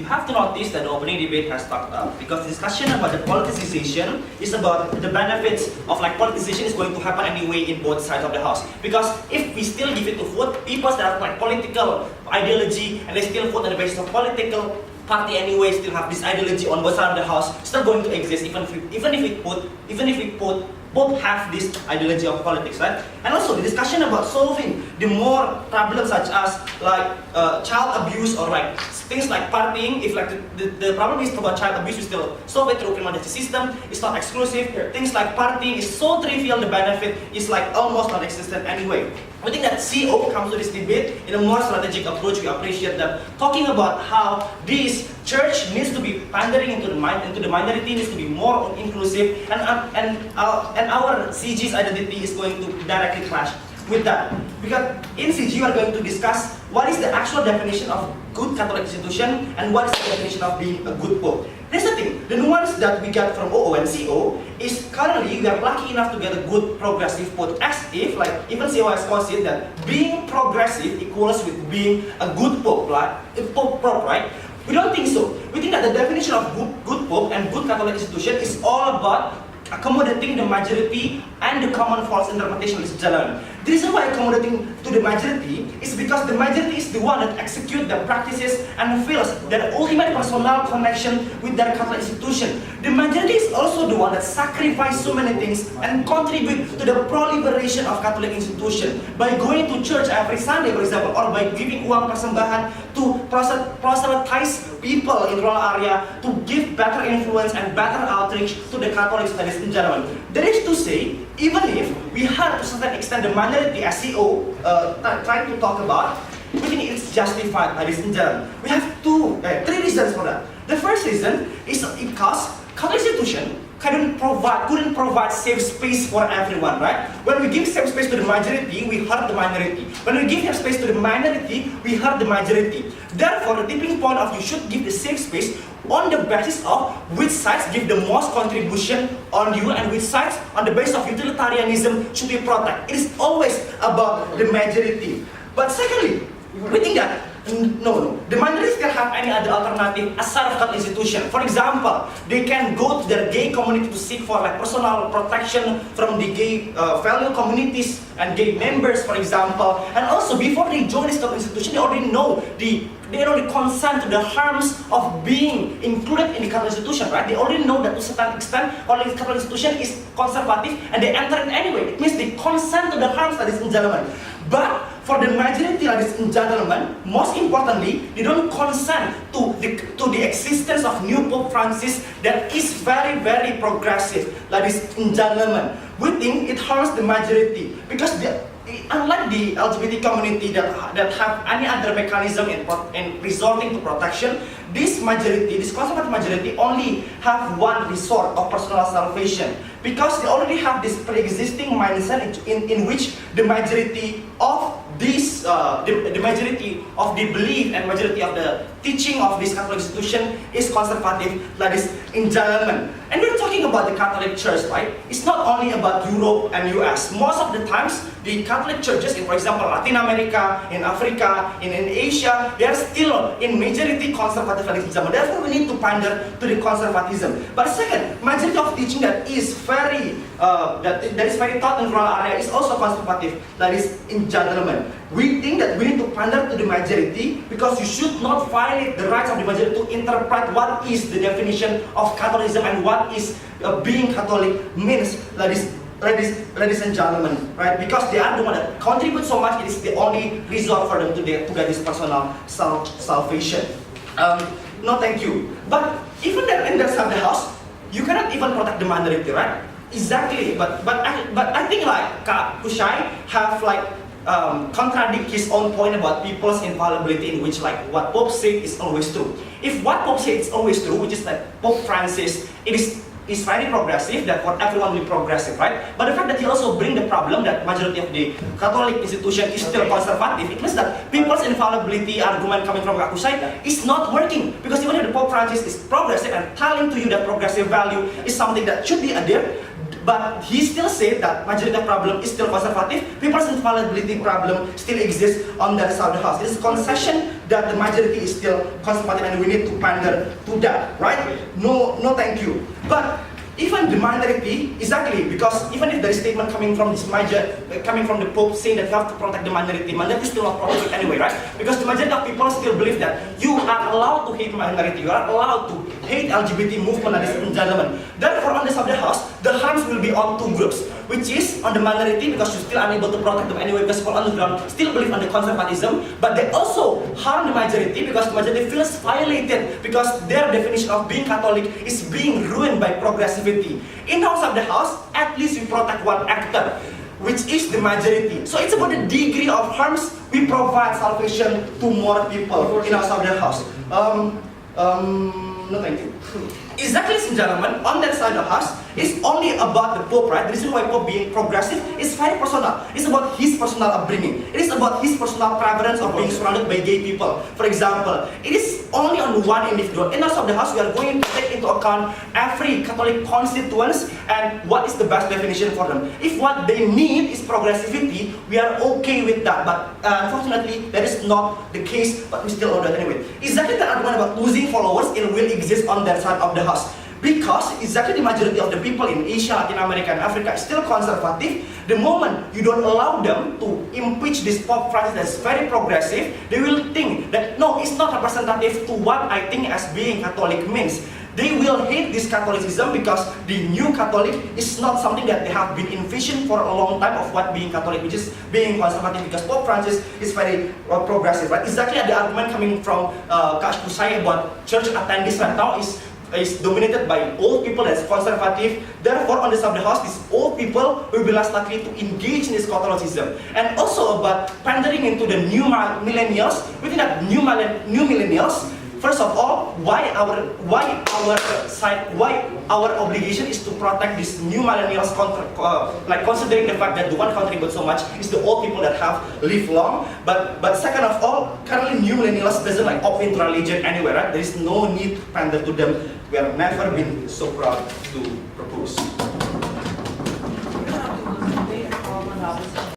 you have to notice that the opening debate has talked up, because the discussion about the politicization is about the benefits of like politicization is going to happen anyway in both sides of the house. Because if we still give it to vote, people that have like political ideology and they still vote on the basis of political party anyway, still have this ideology on both sides of the house, still going to exist even if we put both have this ideology of politics, right? And also the discussion about solving the more problems such as like child abuse or like things like partying. If like the problem is about child abuse, we still solve it through criminal justice system. It's not exclusive. Things like partying is so trivial, the benefit is like almost non-existent anyway. I think that CO comes to this debate in a more strategic approach. We appreciate that talking about how this church needs to be pandering into the minority, needs to be more inclusive, and our CG's identity is going to directly clash with that. Because in CG we are going to discuss what is the actual definition of good Catholic institution and what is the definition of being a good pope. Here's the thing, the nuance that we get from OO and CO is currently we are lucky enough to get a good progressive pope, as if like even CO has considered that being progressive equals with being a good pope, right? Right? We don't think so. We think that the definition of good pope and good Catholic institution is all about accommodating the majority and the common false interpretation is jalan. The reason why accommodating to the majority is because the majority is the one that execute the practices and feels that ultimate personal connection with their Catholic institution. The majority is also the one that sacrifice so many things and contribute to the proliferation of Catholic institution by going to church every Sunday, for example, or by giving uang persembahan to proselytize people in rural area to give better influence and better outreach to the Catholic studies in general. That is to say, even if we had to a certain extent the minority as CEO trying to talk about, we think it's justified, ladies and gentlemen. We have three reasons for that. The first reason is because Catholic institution couldn't provide safe space for everyone, right? When we give safe space to the majority, we hurt the minority. When we give safe space to the minority, we hurt the majority. Therefore, the tipping point of you should give the safe space on the basis of which sides give the most contribution on you and which sides on the basis of utilitarianism should be protected. It is always about the majority. But secondly, we think that no, the minority can have any other alternative aside of Catholic institution. For example, they can go to their gay community to seek for like personal protection from the gay fellow communities and gay members, for example. And also, before they join this Catholic institution, they already know they already consent to the harms of being included in the Catholic institution, right? They already know that to a certain extent, the Catholic institution is conservative, and they enter it anyway. It means they consent to the harms, ladies and gentlemen. But for the majority, ladies and gentlemen, most importantly, they don't consent to the existence of new Pope Francis that is very, very progressive, ladies and gentlemen. We think it harms the majority because unlike the LGBT community that have any other mechanism in resorting to protection, this conservative majority only have one resort of personal salvation, because they already have this pre-existing mindset in which the majority of this, the majority of the belief and majority of the teaching of this Catholic institution is conservative, ladies and gentlemen. And we're talking about the Catholic Church, right? It's not only about Europe and US. Most of the times, the Catholic churches in, for example, Latin America, in Africa, in Asia, they are still in majority conservative, ladies and gentlemen. Therefore, we need to pander to the conservatism. But second, majority of teaching that is very taught in rural area is also conservative, ladies and gentlemen. We think that we need to pander to the majority because you should not violate the rights of the majority to interpret what is the definition of Catholicism and what is being Catholic means, ladies and gentlemen, right? Because they are the one that contribute so much, it is the only resort for them to get this personal salvation. No, thank you. But even in the house, you cannot even protect the minority, right? Exactly. But I think like Kushay have like contradict his own point about people's infallibility, in which like what Pope said is always true. If what Pope said is always true, which is that Pope Francis, it is very progressive, therefore everyone will be progressive, right? But the fact that he also bring the problem that majority of the Catholic institution is still conservative, it means that people's infallibility argument coming from Kushay is not working, because even if the Pope Francis is progressive and telling to you that progressive value is something that should be adhered, but he still said that majority problem is still conservative. People's infallibility problem still exists on the other side of the house. It is a concession that the majority is still conservative, and we need to pander to that, right? No, thank you. But even the minority, exactly, because even if there is statement coming from this coming from the Pope saying that you have to protect the minority is still not protected anyway, right? Because the majority of people still believe that you are allowed to hate minority, you are allowed to hate LGBT movement, ladies and gentlemen. Therefore, on this of the house, the harms will be on two groups, which is on the minority because you're still unable to protect them anyway because people on the ground still believe on the conservatism, but they also harm the majority because the majority feels violated because their definition of being Catholic is being ruined by progressivity. In House of the House, at least we protect one actor, which is the majority. So it's about the degree of harms we provide salvation to more people in House of the House. No thank you. Exactly, ladies and gentlemen, on that side of the house, it's only about the Pope, right? The reason why Pope being progressive is very personal. It's about his personal upbringing. It is about his personal preference of being surrounded by gay people. For example, it is only on one individual. In House of the House, we are going to take into account every Catholic constituents and what is the best definition for them. If what they need is progressivity, we are okay with that. But unfortunately, that is not the case, but we still order that anyway. Exactly the argument about losing followers, it will exist on that side of the house. Because exactly the majority of the people in Asia, Latin America, and Africa is still conservative. The moment you don't allow them to impeach this Pope Francis that's very progressive, they will think that no, it's not representative to what I think as being Catholic means. They will hate this Catholicism because the new Catholic is not something that they have been envisioned for a long time of what being Catholic, which is being conservative, because Pope Francis is very progressive, right? Exactly the argument coming from Ahmad Kushay about church attendance right now is dominated by old people that's conservative. Therefore, on the side of the house, these old people will be less likely to engage in this Catholicism. And also about pandering into the new millennials. Within that new millennials, first of all, why our obligation is to protect these new millennials, like considering the fact that the one contribute so much is the old people that have lived long. But second of all, currently new millennials doesn't like opt into religion anywhere, right? There is no need to pander to them. We have never been so proud to propose.